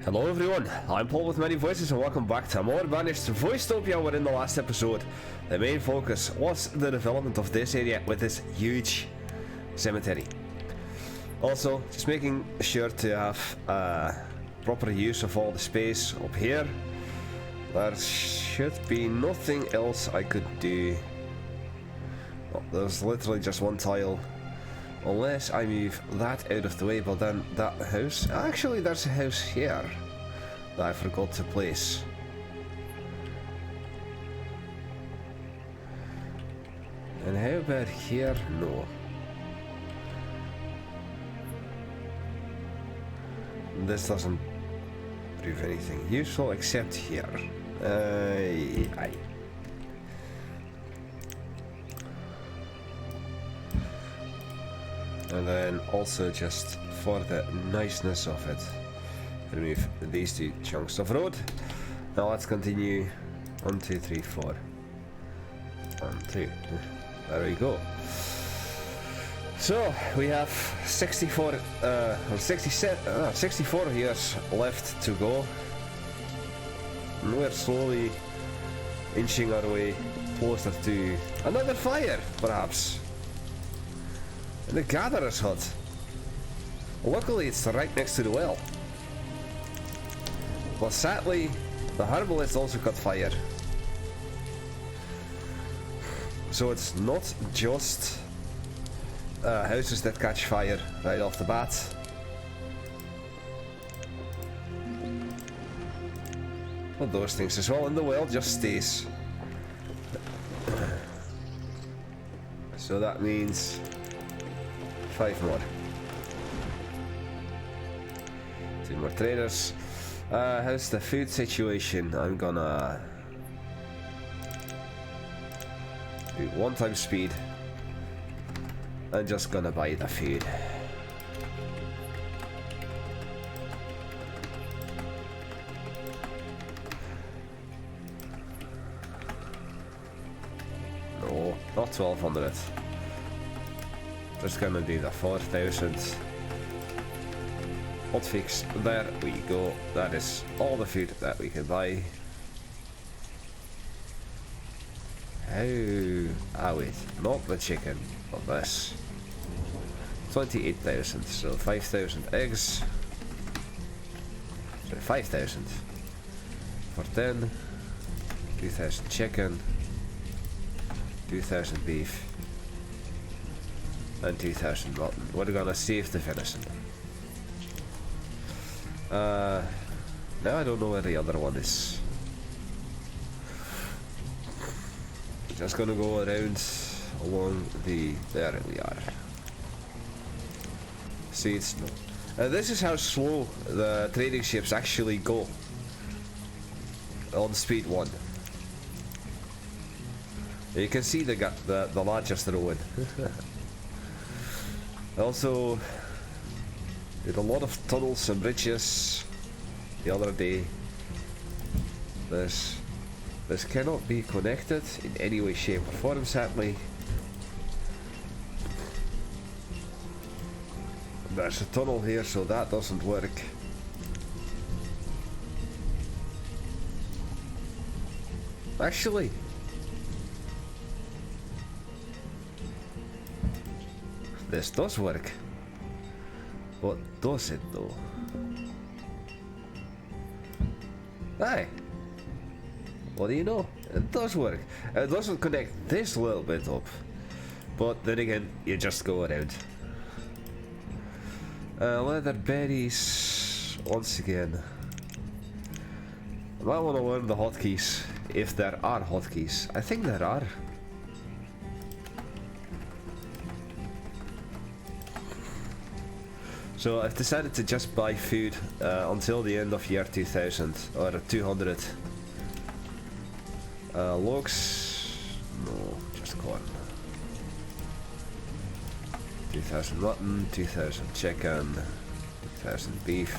Hello everyone, I'm Paul with many voices and welcome back to more Banished Voicetopia, where in the last episode the main focus was the development of this area with this huge cemetery. Also, just making sure to have proper use of all the space up here. There should be nothing else I could do. Well, there's literally just one tile. Unless I move that out of the way, but then that house... Actually, there's a house here that I forgot to place. And how about here? No. This doesn't prove anything useful except here. Aye. And then also, just for the niceness of it, remove these two chunks of road. Now let's continue. 1, 2, 3, 4. 1, 2. There we go. So we have 64 years left to go. And we're slowly inching our way closer to another fire, perhaps. And the gatherer's hut. Luckily, it's right next to the well. But sadly, the herbalist also caught fire. So it's not just houses that catch fire right off the bat. Well, those things as well, and the well just stays. So that means 5 more. 2 more traders. How's the food situation? I'm gonna do 1 time speed. I'm just gonna buy the food. No, not 1200. Just gonna do the 4000. Hotfix, there we go. That is all the food that we can buy. How? Wait, not the chicken, but this. 28,000, so 5,000 eggs. So 5,000 for 10. 2,000 chicken. 2,000 beef. And 2,000 mutton. We're gonna save the venison. Now I don't know where the other one is. Just gonna go around along the... There we are. See, it's... this is how slow the trading ships actually go. On speed 1. You can see the lad just rowing. Also, did a lot of tunnels and bridges the other day. This cannot be connected in any way, shape or form, sadly. There's a tunnel here, so that doesn't work. Actually, this does work. What does it though? Aye. What do you know? It does work. It doesn't connect this little bit up. But then again, you just go around. Leather berries. Once again. I might want to learn the hotkeys. If there are hotkeys. I think there are. So I've decided to just buy food until the end of year 2000 or 200. Logs, no, just corn. 2,000 mutton, 2,000 chicken, 2,000 beef.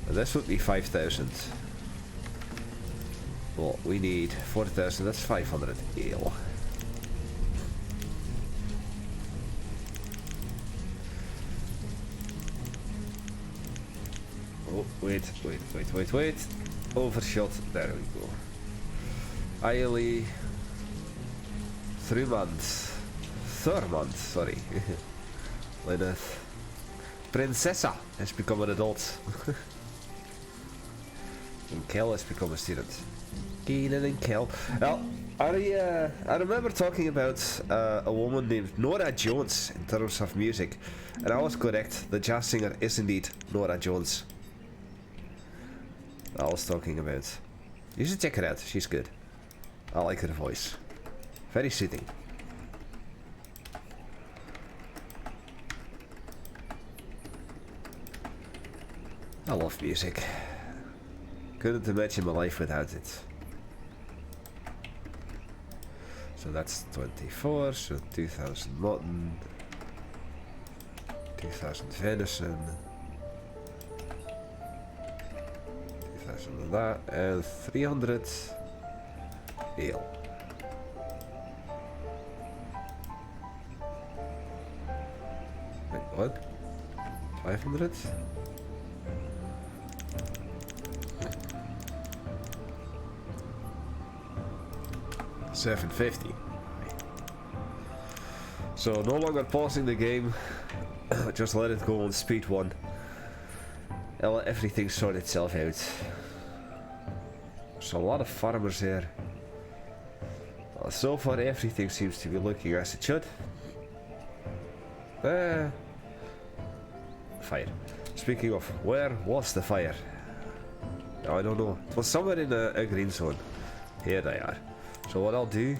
And this would be 5,000. Well, we need 4,000, that's 500 ale. Oh, wait. Overshot. There we go. Ailey. Thurmond, sorry. Lyneth. Princessa has become an adult. And Kel has become a student. Keenan and Kel. Well, I remember talking about a woman named Norah Jones in terms of music, and I was correct. The jazz singer is indeed Norah Jones. I was talking about. You should check her out. She's good. I like her voice. Very soothing. I love music. Couldn't imagine my life without it. So that's 24, so 2000 mutton, 2000 venison, 2000 of that, and 300 ale. Wait, what? 500? $750. So no longer pausing the game, just let it go on speed 1 and let everything sort itself out. So a lot of farmers here. So far everything seems to be looking as it should. Fire. Speaking of, where was the fire? I don't know. It was somewhere in a green zone. Here they are. So what I'll do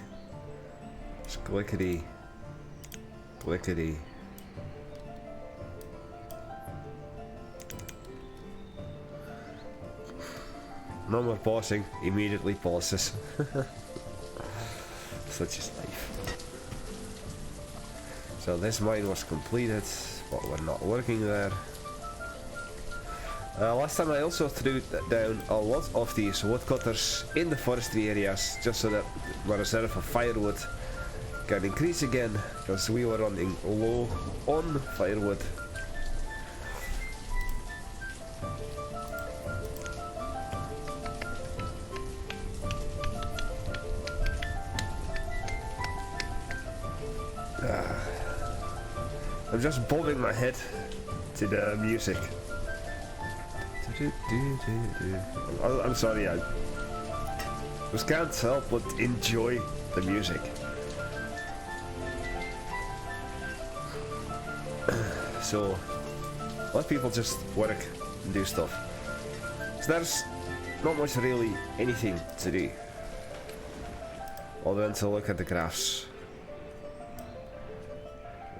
is clickety. No more pausing, immediately pauses. Such is life. So this mine was completed, but we're not working there. Last time I also threw down a lot of these woodcutters in the forestry areas, just so that my reserve of firewood can increase again, because we were running low on firewood. I'm just bobbing my head to the music. I'm sorry, I just can't help but enjoy the music. So, let people just work and do stuff. So there's not much really anything to do, other than to look at the graphs.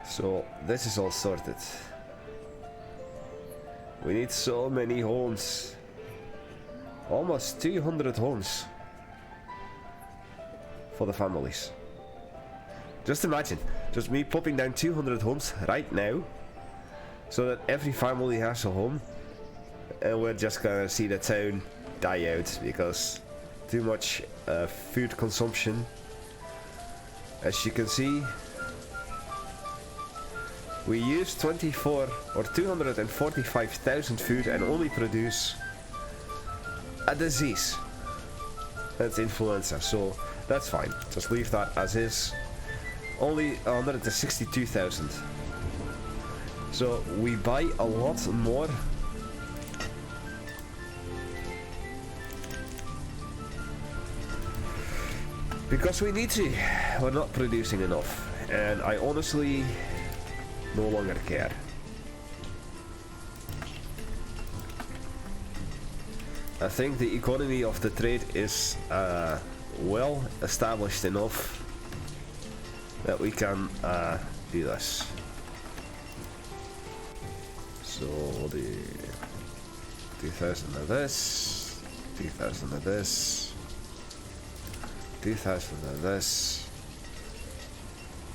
So this is all sorted. We need so many homes. Almost 200 homes for the families. Just imagine, just me popping down 200 homes right now, so that every family has a home, and we're just gonna see the town die out because too much food consumption. As you can see, we use 24 or 245,000 food and only produce a disease. That's influenza, so that's fine. Just leave that as is. Only 162,000. So we buy a lot more. Because we need to. We're not producing enough. And I honestly no longer care. I think the economy of the trade is well established enough that we can do this. So the 2,000 of this, 2,000 of this, 2,000 of this,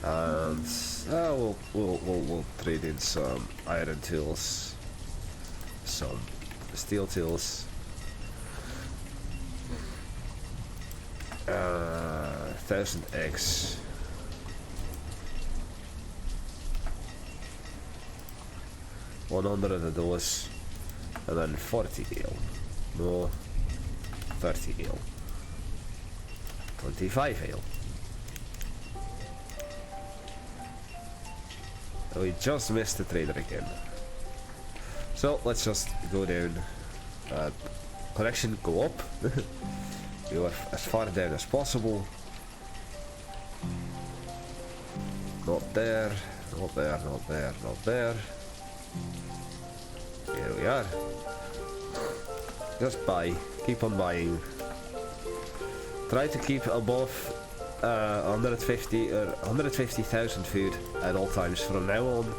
and we'll trade in some iron tools, some steel tools, 1,000 eggs. $100 of those, And then 40 ale. No. 30 ale. 25 ale. And we just missed the trader again. So let's just go down. Connection go up. Go as far down as possible. Not there, not there, not there, not there. Here we are. Just buy, keep on buying. Try to keep above 150 or 150,000 food at all times from now on.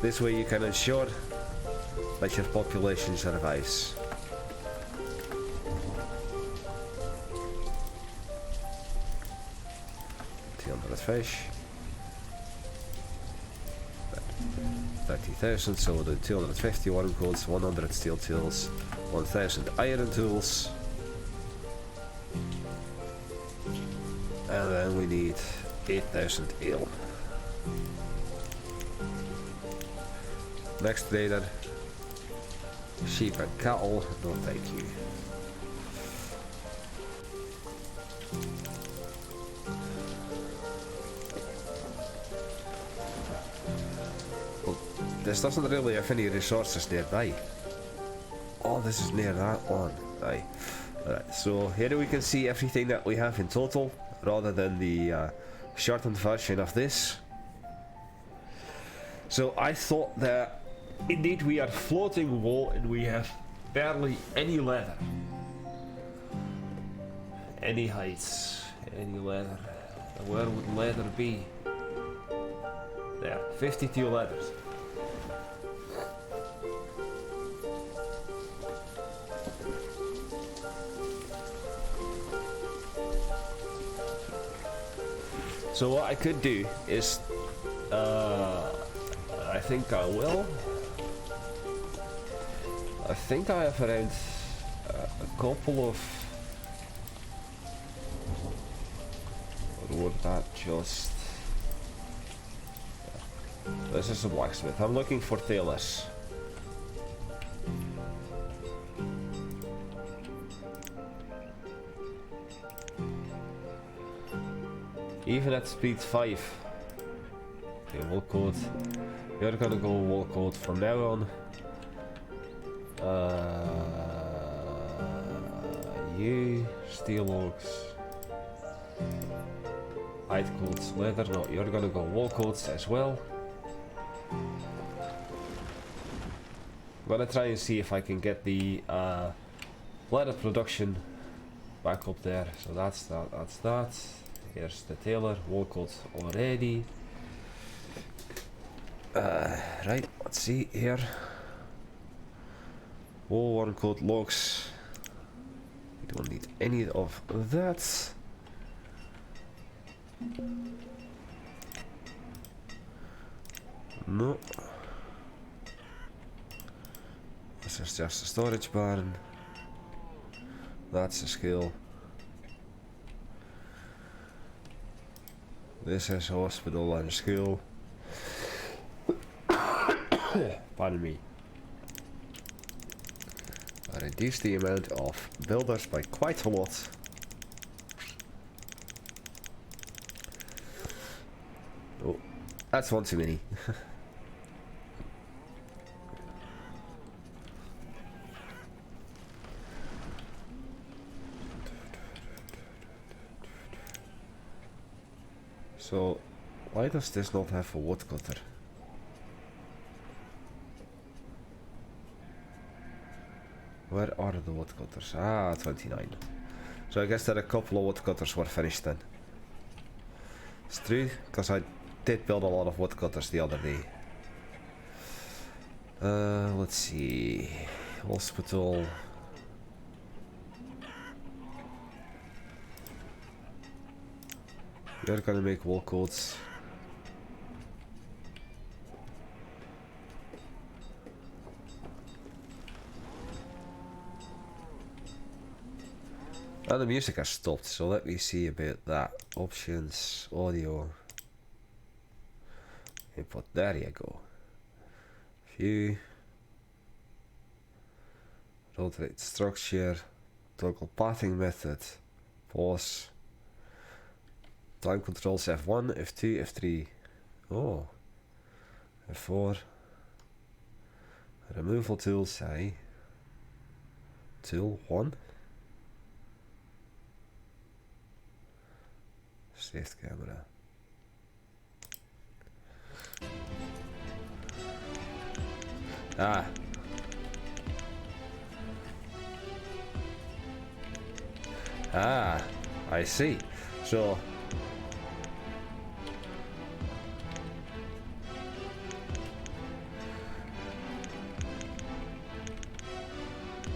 This way you can ensure that your population survives. 200 fish. 30,000, so we'll do 250 worm coats, 100 steel tools, 1,000 iron tools. And then we need 8,000 ale. Next trader. Sheep and cattle, no thank you. Well, this doesn't really have any resources nearby. Oh, this is near that one. Aye. Alright, so here we can see everything that we have in total, rather than the shortened version of this. So I thought that indeed we are floating wool and we have barely any leather. Any heights, any leather. Where would leather be? There, 52 leathers. So what I could do is, I think I will. I think I have around a couple of, or would that just, this is a blacksmith. I'm looking for tailors. Even at speed 5. Okay, wool coat. You're gonna go wool coat from now on. You steel logs. Hide coats, leather. No, you're gonna go wool coats as well. I'm gonna try and see if I can get the leather production back up there. So that's that. That's that. Here's the tailor, wool coat already. Right, let's see here. Wool, worm coat, logs. We don't need any of that. No. This is just a storage barn. That's a skill. This is a hospital and a school. Pardon me. I reduced the amount of builders by quite a lot. Oh, that's one too many. So, why does this not have a woodcutter? Where are the woodcutters? Ah, 29. So I guess that a couple of woodcutters were finished then. It's true, because I did build a lot of woodcutters the other day. Let's see. Hospital. We're gonna make wool coats. And the music has stopped, so let me see about that. Options, audio, input, there you go. View. rotate structure, toggle pathing method, pause, time controls F1, F2, F3, oh, F4, removal tools, I, tool 1, saved camera. I see. So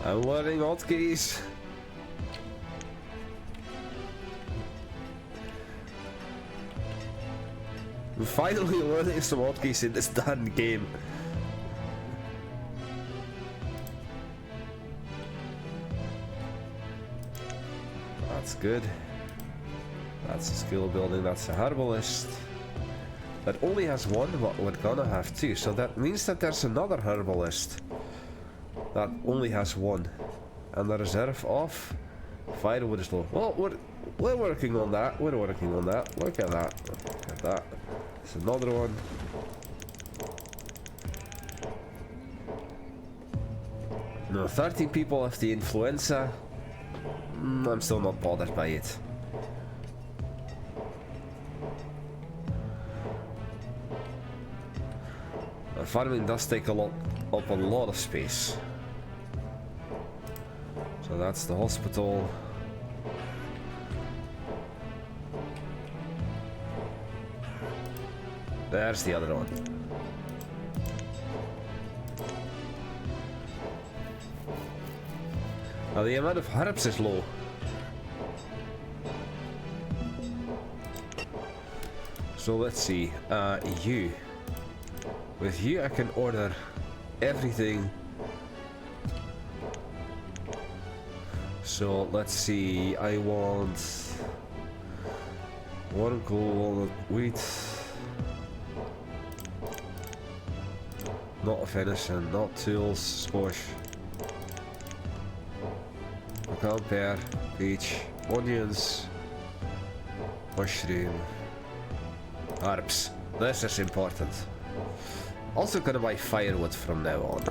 I'm learning hotkeys. I'm finally learning some hotkeys in this damn game. That's good. That's a skill building, that's a herbalist. That only has one, but we're gonna have two. So that means that there's another herbalist that only has one. And the reserve of firewood is low. Well, we're working on that. We're working on that. Look at that. Look at that. There's another one. No, 13 people have the influenza. I'm still not bothered by it. Farming does take up a lot of space. So that's the hospital. There's the other one. Now the amount of herbs is low. So let's see. You. With you I can order everything. So let's see. I want one coal, walnut, wheat. Not venison, not tools, squash. Pecan, pear, peach, onions, mushroom, herbs. This is important. Also gonna buy firewood from now on.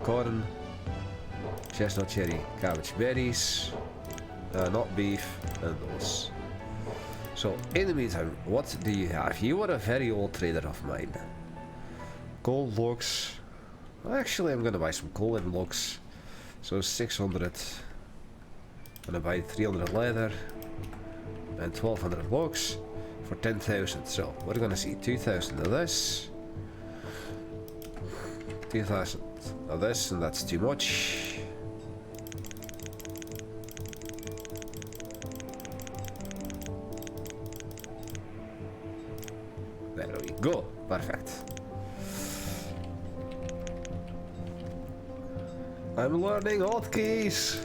Corn, chestnut cherry, cabbage, berries, not beef, and those. So in the meantime, what do you have? You are a very old trader of mine. Coal logs. Actually, I'm gonna buy some coal and logs. So 600. I'm gonna buy 300 leather and 1200 logs for 10,000. So we're gonna see 2,000 of this. 2,000 of this, and that's too much. There we go. Perfect. I'm learning hotkeys.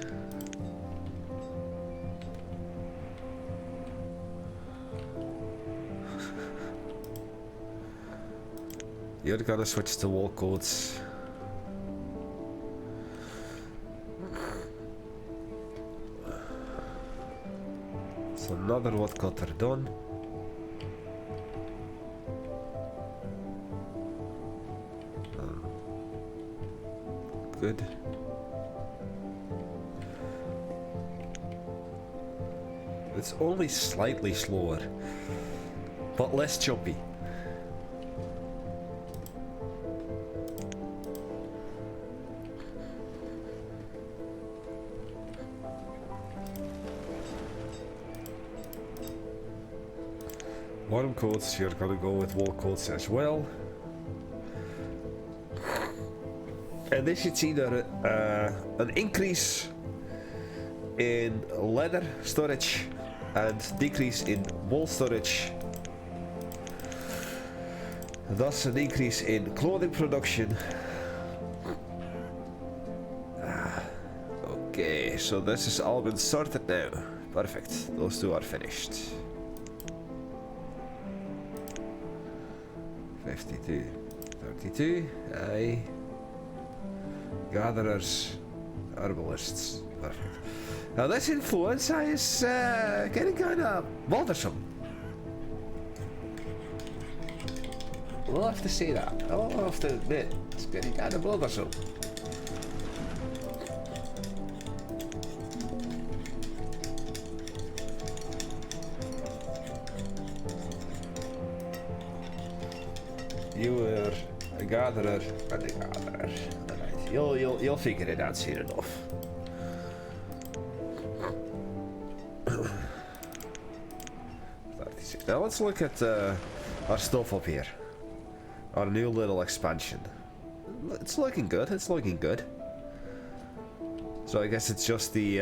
You're gonna switch to wall codes. So another wood cutter done. Good. It's only slightly slower, but less choppy. Worm coats, you're gonna go with wall coats as well. And this should see either an increase in leather storage and decrease in wool storage. Thus an increase in clothing production. Okay, so this has all been sorted now. Perfect, those two are finished. 52, 32, aye. Gatherers, Herbalists. Perfect. Now this influenza is getting kind of bothersome. We'll have to say that. I'll have to admit, it's getting kind of bothersome. You were a gatherer and a gatherer. Alright, you'll figure it out soon enough. Now let's look at our stuff up here. Our new little expansion. It's looking good, it's looking good. So I guess it's just the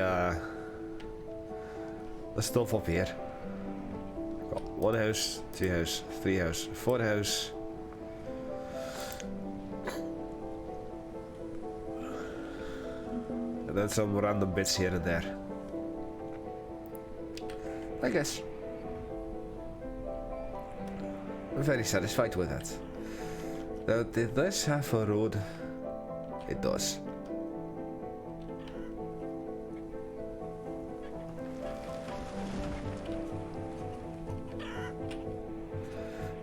stuff up here. Got 1 house, 2 house, 3 house, 4 house. And then some random bits here and there. I guess. I'm very satisfied with that. Now, did this have a road? It does.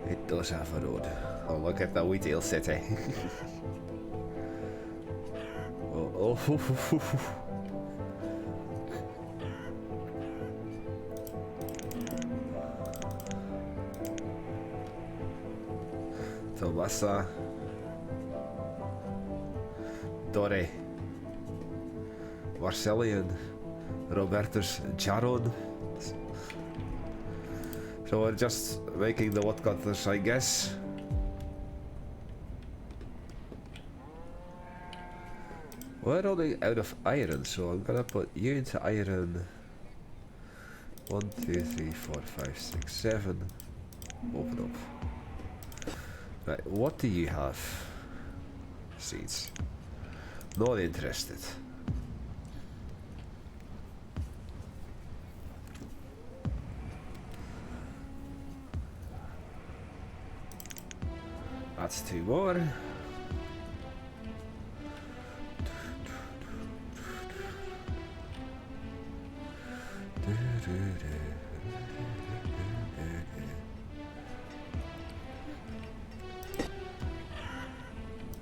It does have a road. Oh, look at the retail city. Oh. Tomasa, Dore, Marcellian, Robertus, Jaron. So we're just making the woodcutters, I guess. We're running out of iron, so I'm gonna put you into iron. 1, 2, 3, 4, 5, 6, 7. Open up. Right, what do you have? Seeds. Not interested. That's 2 more.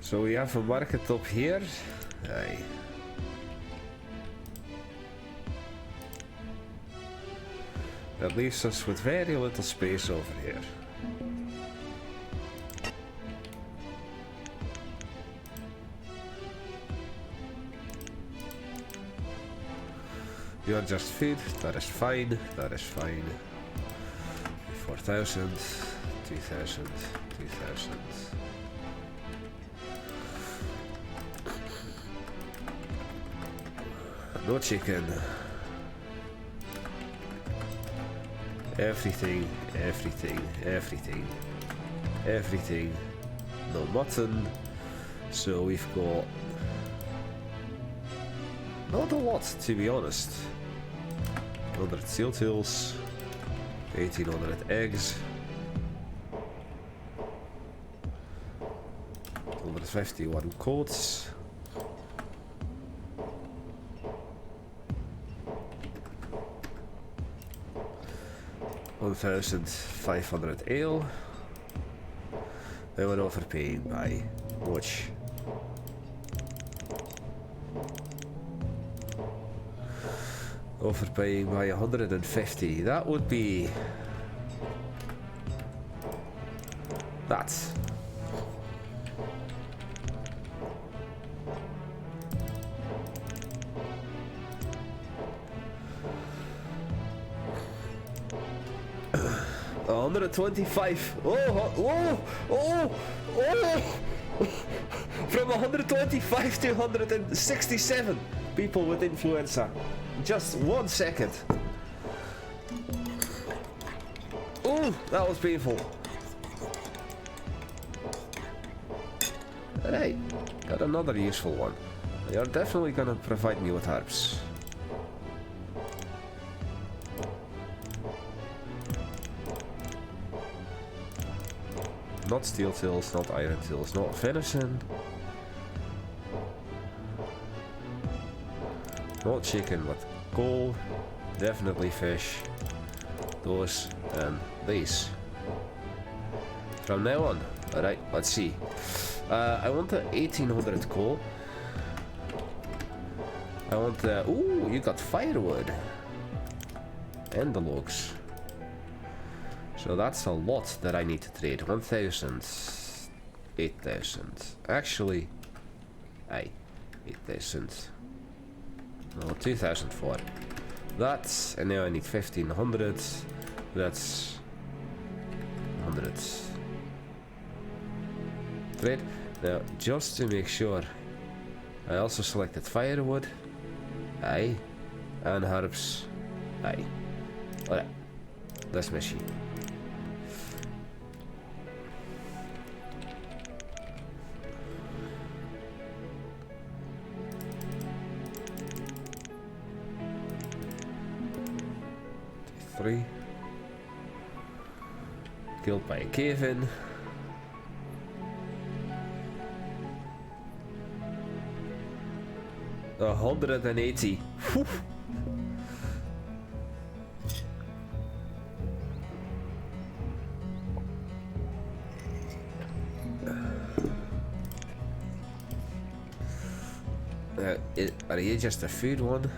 So we have a market up here. Aye. That leaves us with very little space over here. You are just food, that is fine, that is fine. 4,000, 2,000, 2,000. No chicken. Everything, everything, everything, everything. No mutton. So we've got not a lot, to be honest. 100 steel tools, 1800 eggs, 151 coats. 1,500 ale. They were overpaying by much. Overpaying by 150. That would be that. $125. From 125 to 167 people with influenza. Just 1 second. Oh, that was painful. Alright, got another useful one. You're definitely gonna provide me with herbs. Not steel tools, not iron tools, not venison. Not chicken, but coal. Definitely fish. Those and these. From now on. Alright, let's see. I want the 1800 coal. I want the... Ooh, you got firewood. And the logs. So that's a lot that I need to trade. 1000. 8000. Actually... Aye. 8000. No, 2004. That, and now I need 1500. That's 100. Trade. Now, just to make sure, I also selected firewood. Aye. And herbs. Aye. Alright. This machine. Three. Killed by a cave-in. A 180. Whew. Are you just a food one?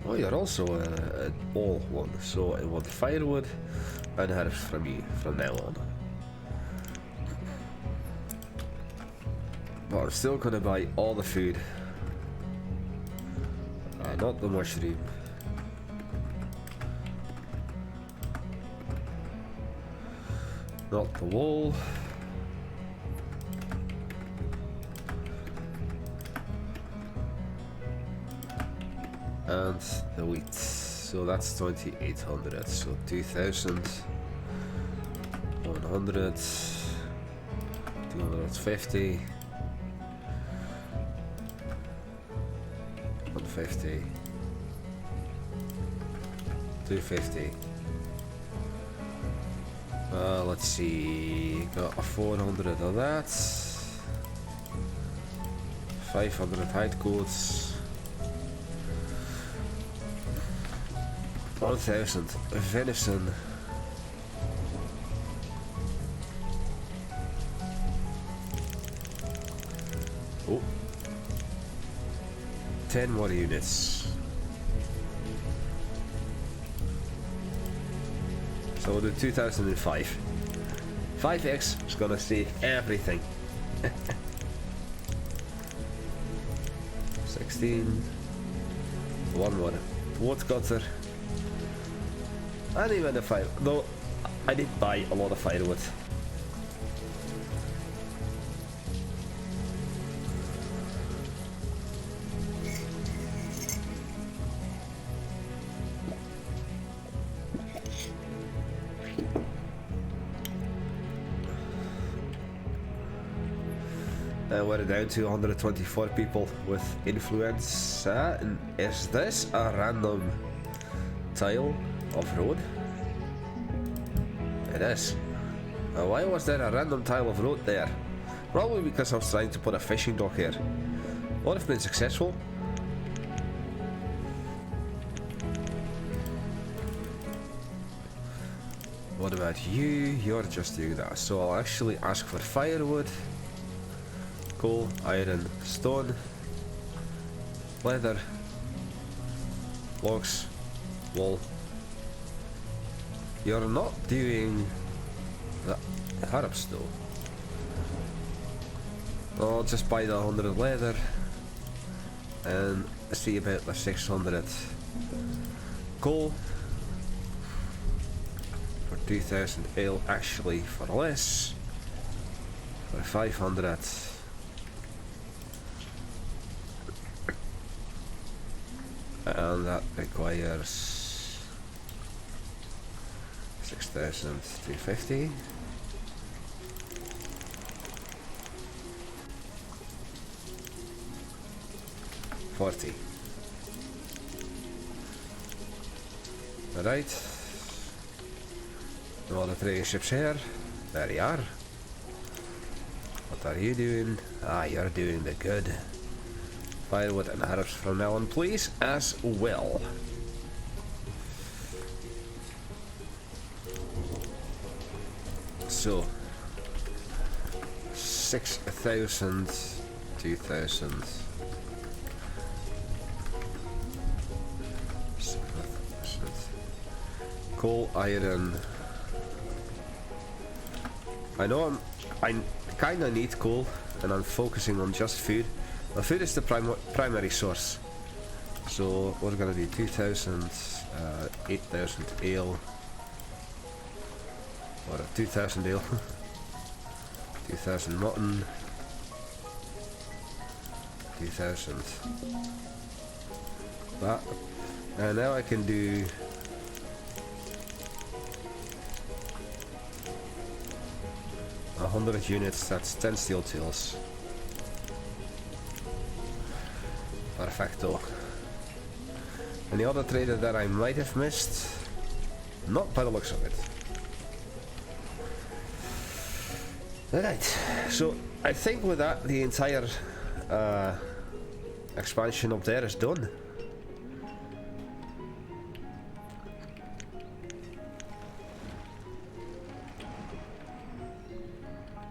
Oh, you're also an all one. So I want firewood and herbs from you from now on. But I'm still gonna buy all the food. Not the mushroom. Not the wool. And the wheat. So that's 2800. So 2000. 100. 250. 150. 250. Let's see. Got a 400 of that. 500 hide coats. 1000 venison. Oh. 10 more units. So the 2005. 5x is gonna save everything. 16. One more woodcutter. And even the fire. Though I did buy a lot of firewood. We're down to 124 people with influenza. And is this a random tile of road? It is. Why was there a random tile of road there? Probably because I was trying to put a fishing dock here. Would have been successful. What about you? You're just doing that. So I'll actually ask for firewood. Coal, iron, stone, leather, logs, wool. You're not doing the herbs though. I'll just buy the 100 leather and see about the 600 coal for 2000 ale, actually for less, for 500. And that requires 6,250. $40. Alright. All the trading ships here. There you are. What are you doing? Ah, you're doing the good. Firewood and Herbs from now on, please, as well. So 6,000, 2,000. Coal, iron. I know I kinda need coal, and I'm focusing on just food. But food is the primary source. So we're gonna do 2,000, 8,000 ale, or 2,000 ale, 2,000 mutton, 2,000 that, and now I can do 100 units. That's 10 steel tools. Perfecto. Any other trader that I might have missed? Not by the looks of it. Alright, so I think with that the entire expansion up there is done.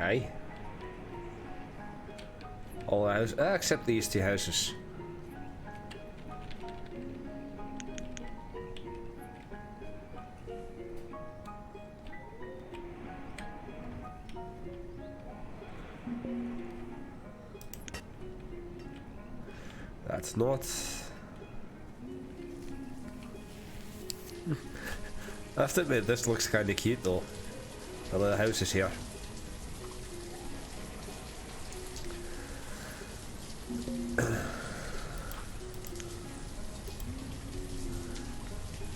Aye. All houses, except these two houses. That's not. I have to admit, this looks kind of cute though. The little house is here.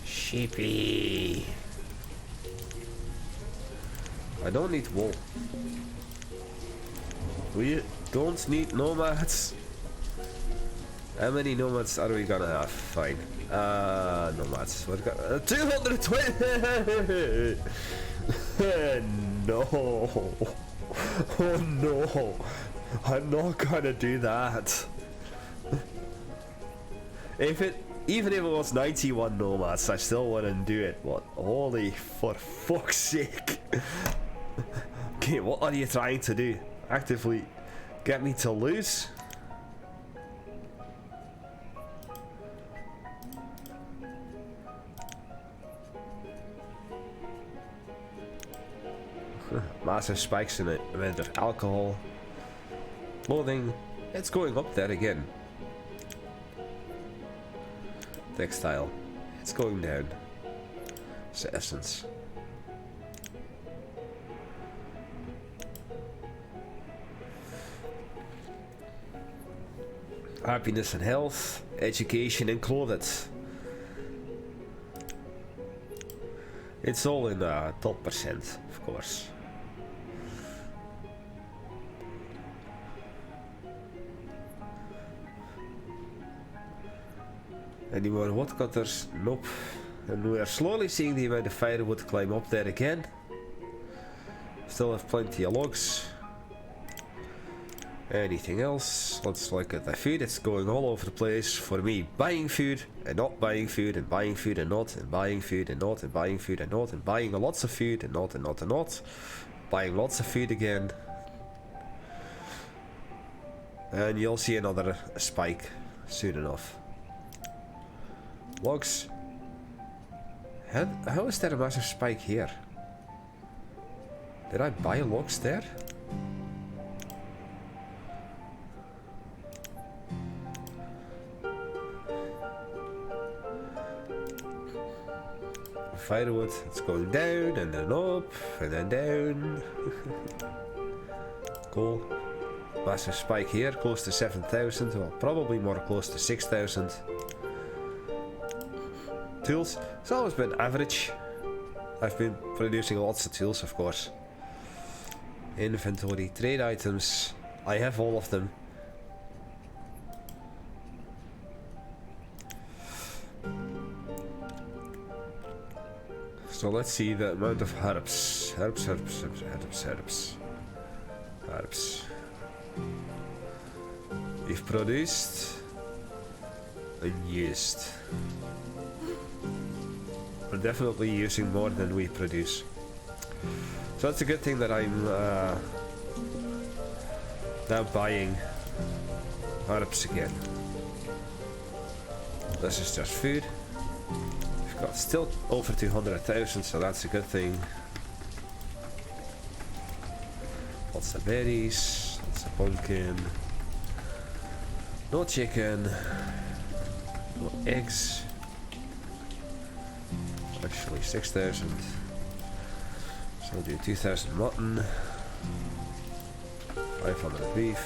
Sheepy. I don't need wool. We don't need nomads. How many nomads are we gonna have? Fine. Nomads. What got 220. No. Oh no. I'm not gonna do that. Even if it was 91 nomads, I still wouldn't do it. What? Holy, for fuck's sake. Okay, what are you trying to do? Actively get me to lose? Massive spikes in it. Amount of alcohol. Clothing. It's going up there again. Textile. It's going down. Citizens. Happiness and health. Education included. It's all in top percent, of course. Any more woodcutters? Nope. And we are slowly seeing the amount of firewood climb up there again. Still have plenty of logs. Anything else? Let's look at the food. It's going all over the place for me. Buying food and not buying food and buying food and not and buying food and not and buying food and not and buying lots of food and not and not and not. Buying lots of food again. And you'll see another spike soon enough. Logs. How is there a massive spike here? Did I buy logs there? Firewood, it's going down and then up and then down. Cool. Massive spike here, close to 7,000, well probably more close to 6,000. Tools, it's always been average. I've been producing lots of tools, of course. Inventory, trade items, I have all of them. So let's see the amount of herbs. Herbs. We've produced unused. We're definitely using more than we produce. So it's a good thing that I'm now buying herbs again. This is just food. We've got still over 200,000, so that's a good thing. Lots of berries, lots of pumpkin. No chicken. No eggs. Actually 6,000. So we'll do 2,000 mutton. 500 beef.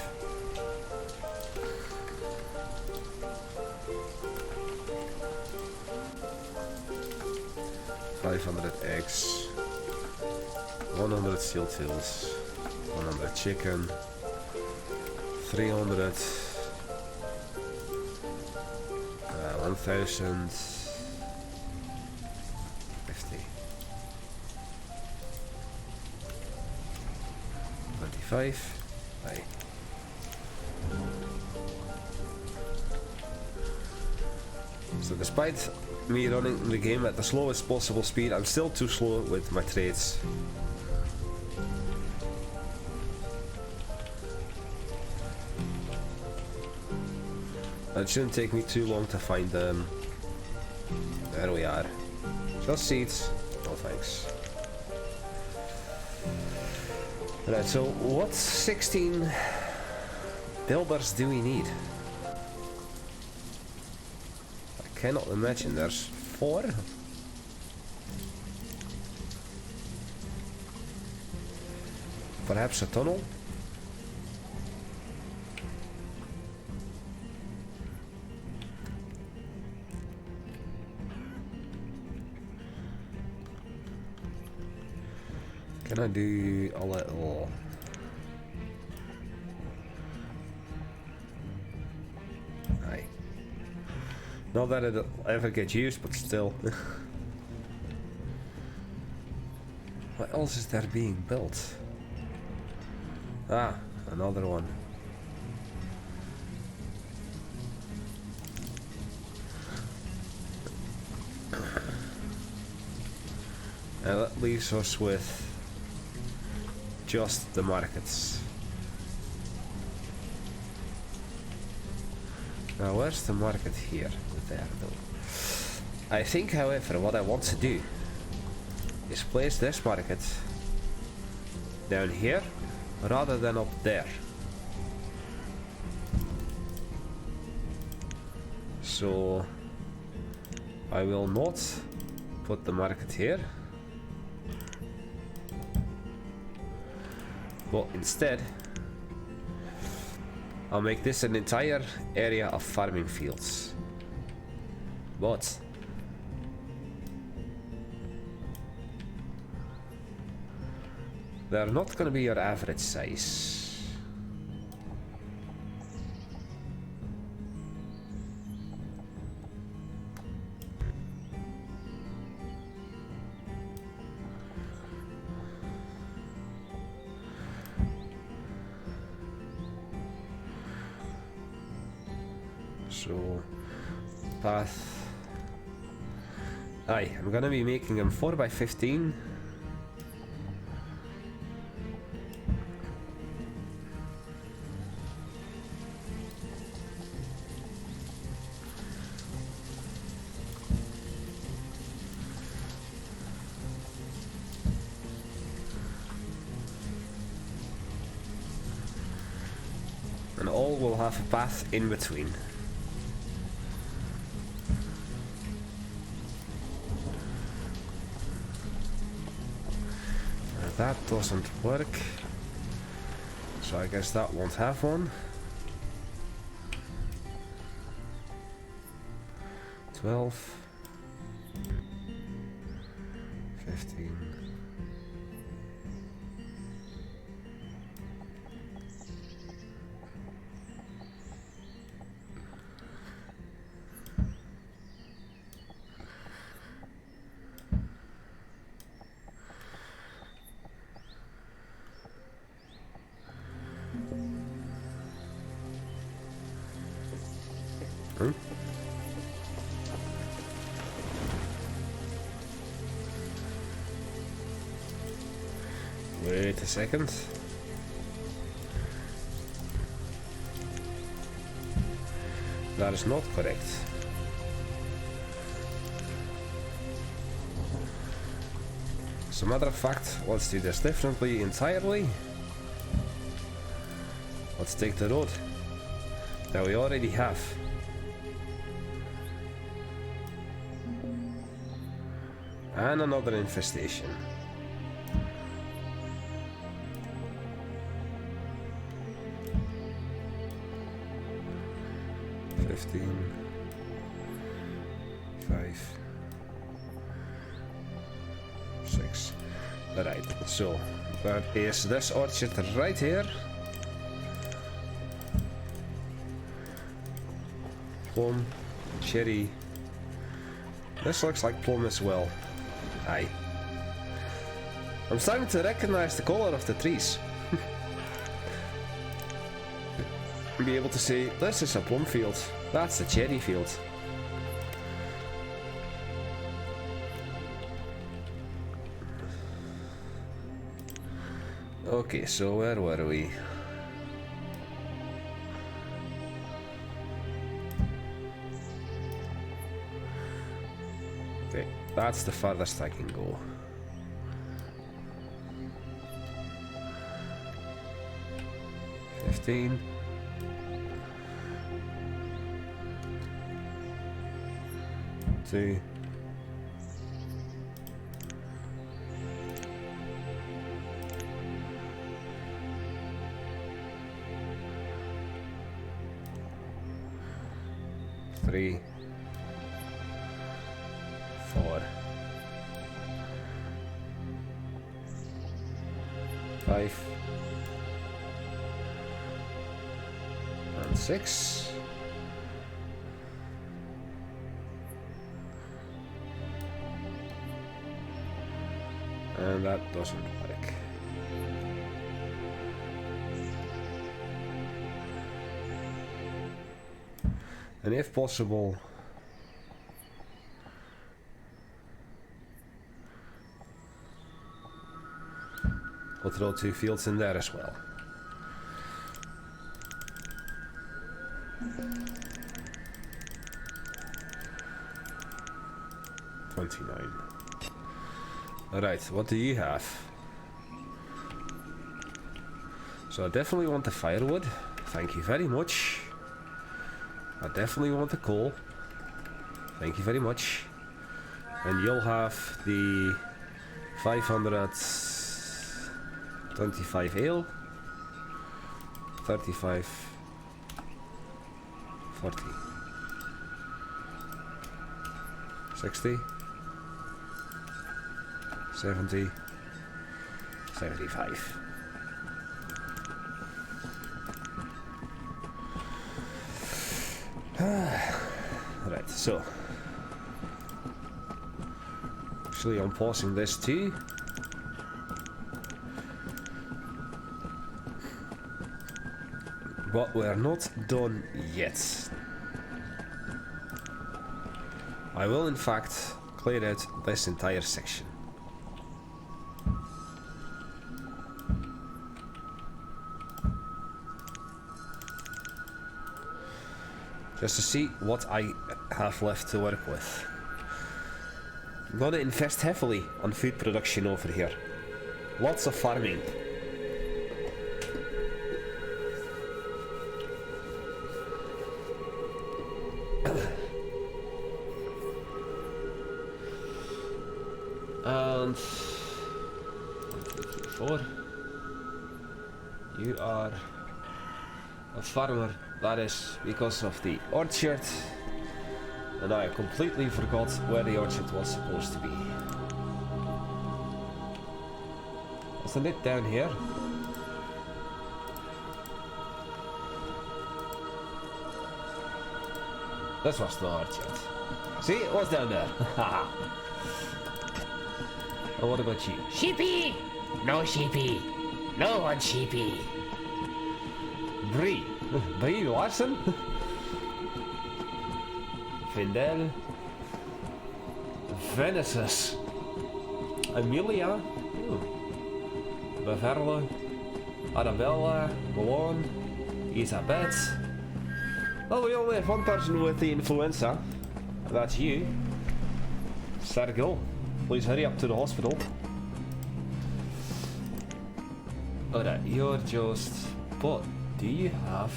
500 eggs. 100 steel tools. 100 chicken. 300. 1,000. 50. 25. Right. So despite me running the game at the slowest possible speed, I'm still too slow with my trades. It shouldn't take me too long to find them. There we are. Just seeds. No thanks. Right, so what 16 builders do we need? I cannot imagine there's 4. Perhaps a tunnel? Can I do a little... Aye. Not that it'll ever get used, but still. What else is there being built? Ah, another one. And that leaves us with just the markets. Now where's the market here? There though. I think however what I want to do is place this market down here rather than up there. So I will not put the market here, but instead I'll make this an entire area of farming fields. But they're not gonna be your average size. So, path. Aye, I'm gonna be making them 4x15. And all will have a path in between. That doesn't work, so I guess that won't have one. 12, 15. Wait a second. That is not correct. As a matter of fact, let's do this differently entirely. Let's take the road that we already have. And another infestation. Five, 6. Right, so that is this orchard right here. Plum, cherry. This looks like plum as well. Aye. I'm starting to recognize the color of the trees. Be able to say, this is a plum field, that's a cherry field. Okay, so where were we? Okay, that's the farthest I can go. $15. 2. 3. 4. 5. And 6. And that doesn't work. And if possible, we'll throw 2 fields in there as well. $29. Alright, what do you have? So I definitely want the firewood. Thank you very much. I definitely want the coal. Thank you very much. And you'll have the 525 ale. 35. 40. 60. 70. 75. Right, so actually I'm pausing this too. But we're not done yet. I will in fact clear out this entire section. Just to see what I have left to work with. I'm gonna invest heavily on food production over here. Lots of farming. And 1, 2, 3, 4. You are a farmer. That is because of the orchard. And I completely forgot where the orchard was supposed to be. Wasn't it down here? This was the orchard. See, it was down there. And what about you? Sheepy! No sheepy. No one sheepy. Brie. Brie Larsen? Vindel. Venesus. Amelia. Beverly, Arabella, Malone, Isabeth. Well, we only have one person with the influenza. That's you. Sergio, please hurry up to the hospital. Alright, you're just... But do you have...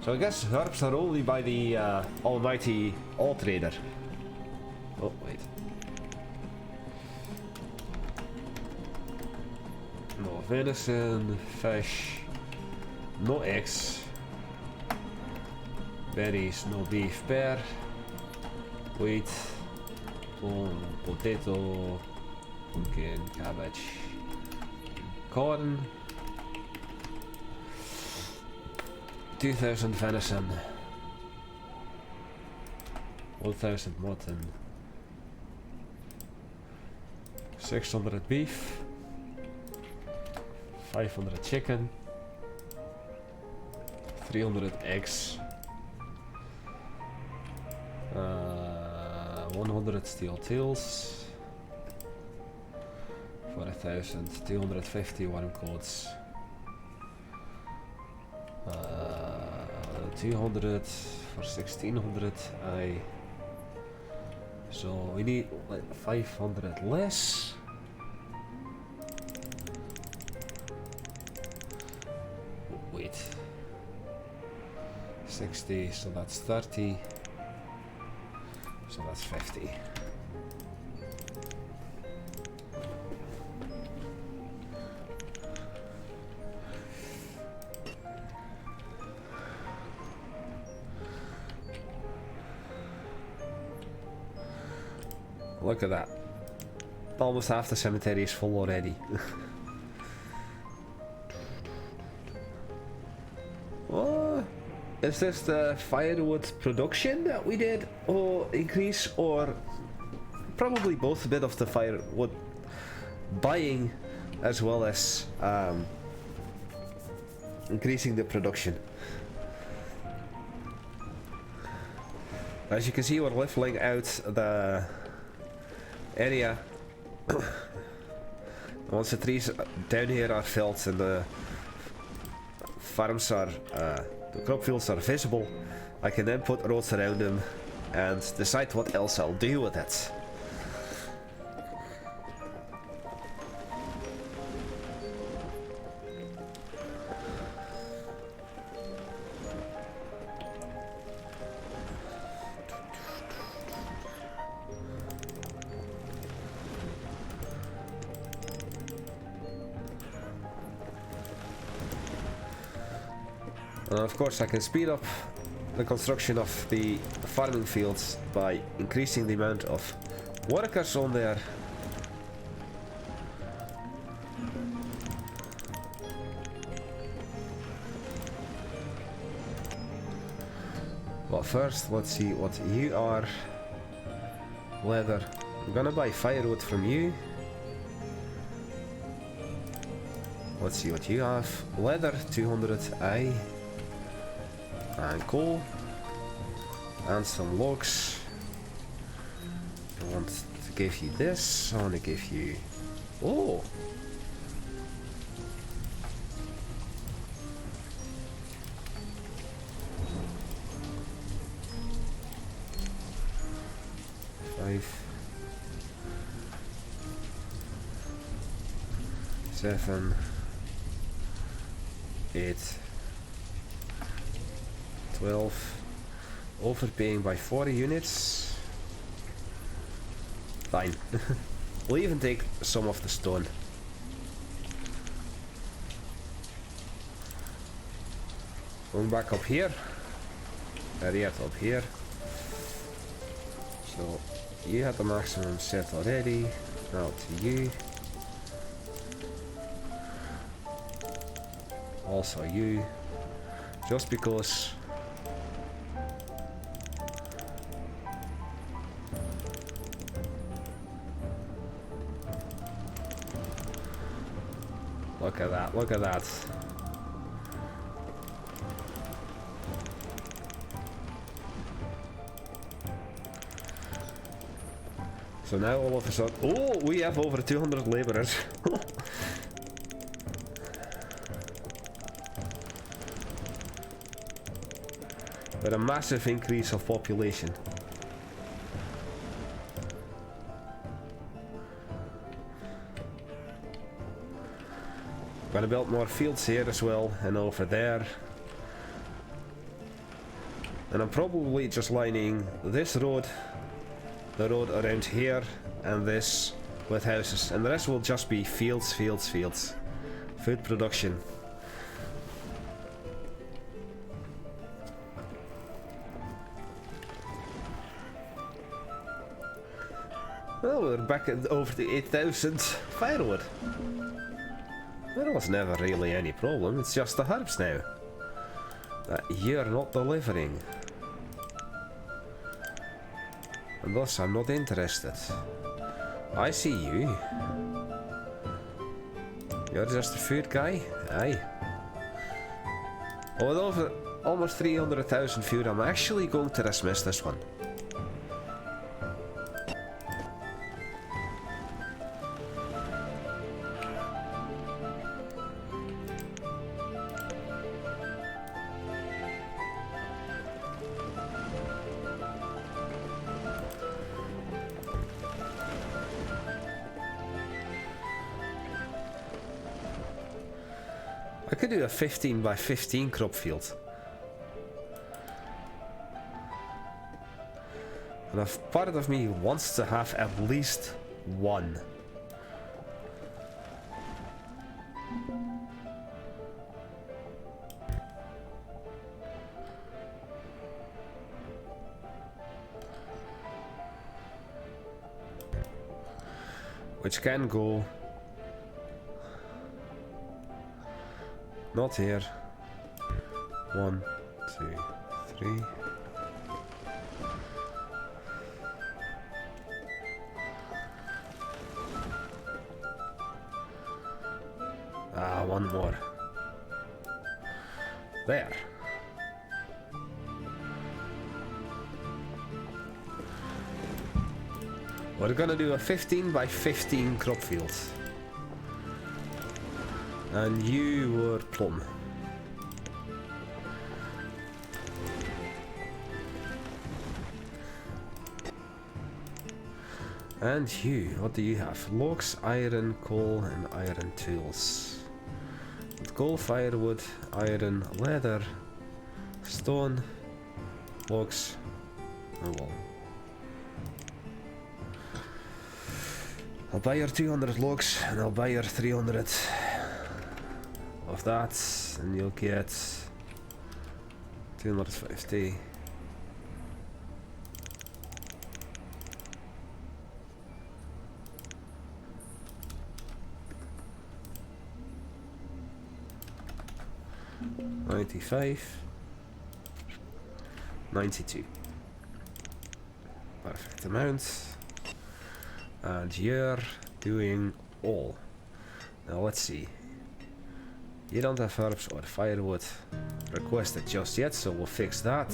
So I guess herbs are only by the almighty all trader. Oh, wait. No venison, fish, no eggs, berries, no beef, pear, wheat, potato, pumpkin, cabbage, corn, 2000 venison, 1000 mutton, 600 beef, 500 chicken, 300 eggs, 100 steel tails, 4000, 250 worm coats, 200 for 1600. So we need like 500 less. Wait, 60, so that's 30, so that's 50. Look at that. Almost half the cemetery is full already. Oh, is this the firewood production that we did or increase, or probably both? A bit of the firewood buying as well as increasing the production. As you can see, we're leveling out the area. Once the trees down here are filled and the farms are, the crop fields are visible, I can then put roads around them and decide what else I'll do with it. Of course, I can speed up the construction of the farming fields by increasing the amount of workers on there. But first, let's see what you are. Leather. I'm gonna buy firewood from you. Let's see what you have. Leather, 200 I. And coal. And some logs. I want to give you this. I want to give you... Oh! Five. 7. 8. 12. Overpaying by 40 units. Fine. We'll even take some of the stone. Going back up here. Right up here. So you had the maximum set already. Now to you. Also you. Just because. Look at that, look at that. So now all of a sudden, oh, we have over 200 laborers. With a massive increase of population. Gonna build more fields here as well, and over there. And I'm probably just lining this road, the road around here, and this with houses. And the rest will just be fields, fields, fields. Food production. Well, we're back at over the 8,000 firewood. There was never really any problem, it's just the herbs now that you're not delivering. And thus I'm not interested. I see you. You're just a food guy? Aye. With over almost 300,000 food, I'm actually going to dismiss this one. I could do a 15 by 15 crop field. And a part of me wants to have at least one. Which can go not here. 1, 2, 3. Ah, one more. There. We're gonna do a 15 by 15 crop field. And you were plum. And you, what do you have? Logs, iron, coal, and iron tools. With coal, firewood, iron, leather, stone, logs, and wool. I'll buy your 200 logs, and I'll buy your 300 of that, and you'll get 250. $95, $92. Perfect amount. And you're doing all. Now let's see. You don't have herbs or firewood requested just yet, so we'll fix that.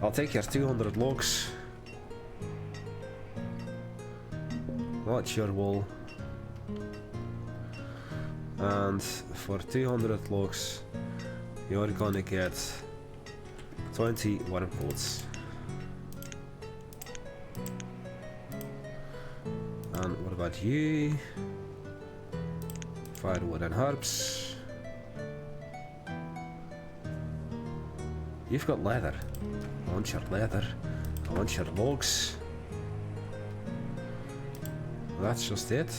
I'll take your 200 logs. That's your wool. And for 200 logs, you're gonna get 20 worm coats. And what about you? Firewood and herbs. You've got leather. I want your leather. I want your logs. That's just it.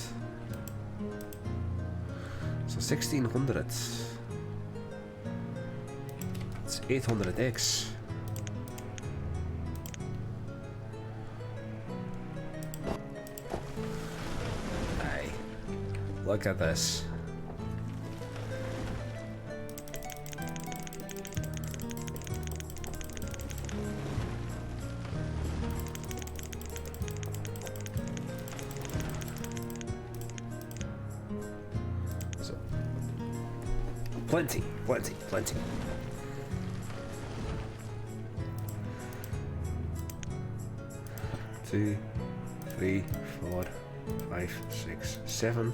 So 1600. It's 800 eggs. Hey, look at this. Plenty, plenty, plenty. Two, 3, 4, 5, 6, 7.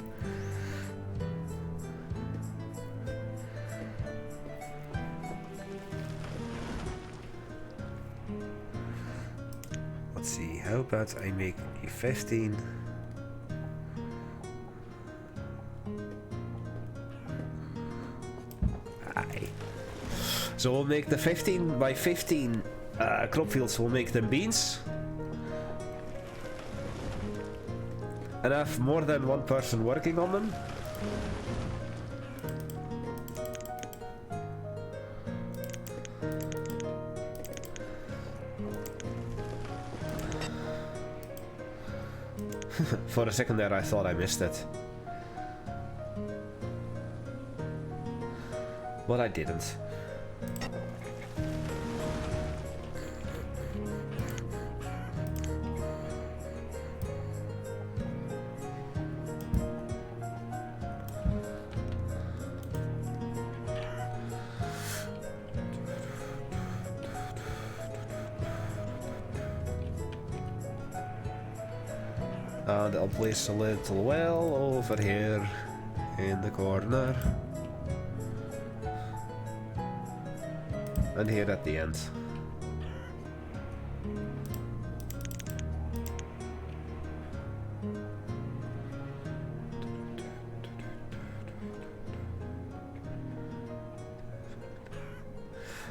Let's see, how about I make a 15? Aye. So we'll make the 15 by 15 crop fields, we'll make them beans. And have more than one person working on them. For a second there I thought I missed it. But I didn't. And I'll place a little well over here in the corner. And here at the end.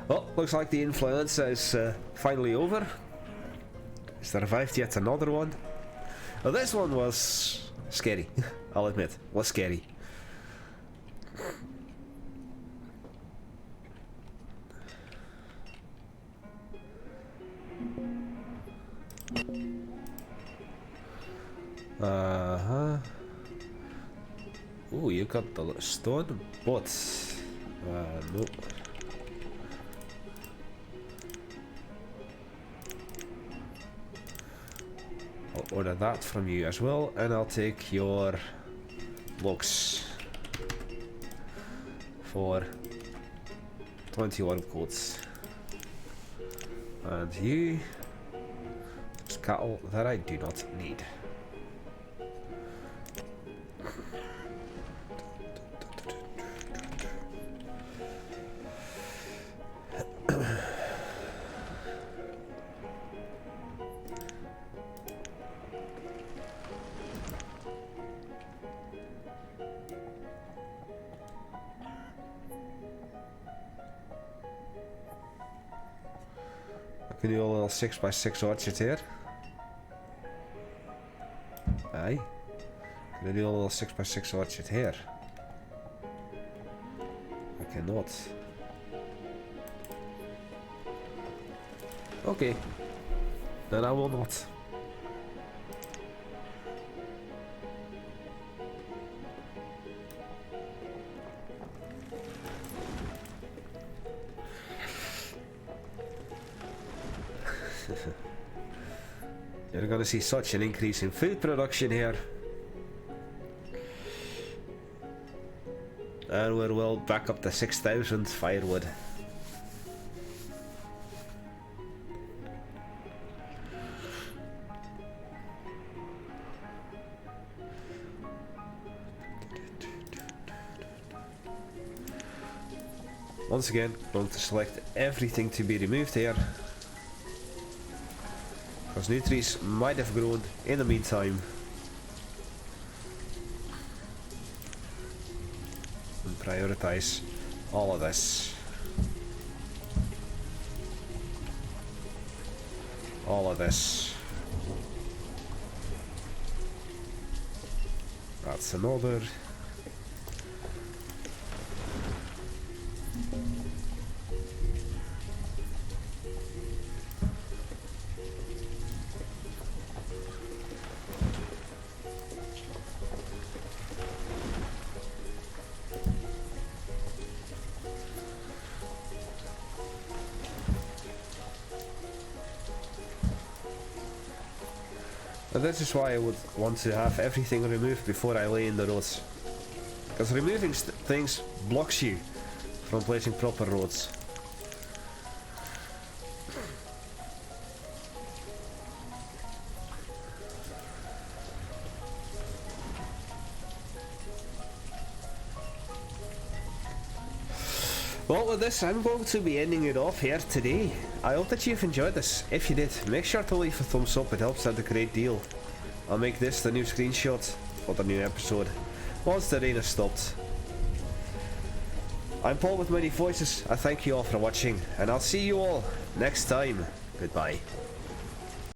Well, looks like the influenza is finally over. Survived yet another one. Well, this one was scary, I'll admit, was scary. Oh, you got the stone, but no. I'll order that from you as well, and I'll take your logs for 21 coats. And you, just cattle that I do not need. I can do a little 6x6 orchard here. Aye. Can I do a little 6x6 orchard here? I cannot. Okay. Then I will not. You're gonna see such an increase in food production here. And we're well back up to 6,000 firewood. Once again, going to select everything to be removed here. Because new trees might have grown in the meantime. And prioritize all of this. All of this. That's another. And this is why I would want to have everything removed before I lay in the roads. Because removing things blocks you from placing proper roads. Well, with this, I'm going to be ending it off here today. I hope that you've enjoyed this. If you did, make sure to leave a thumbs up, it helps out a great deal. I'll make this the new screenshot for the new episode once the rain has stopped. I'm Paul with Many Voices. I thank you all for watching, and I'll see you all next time. Goodbye.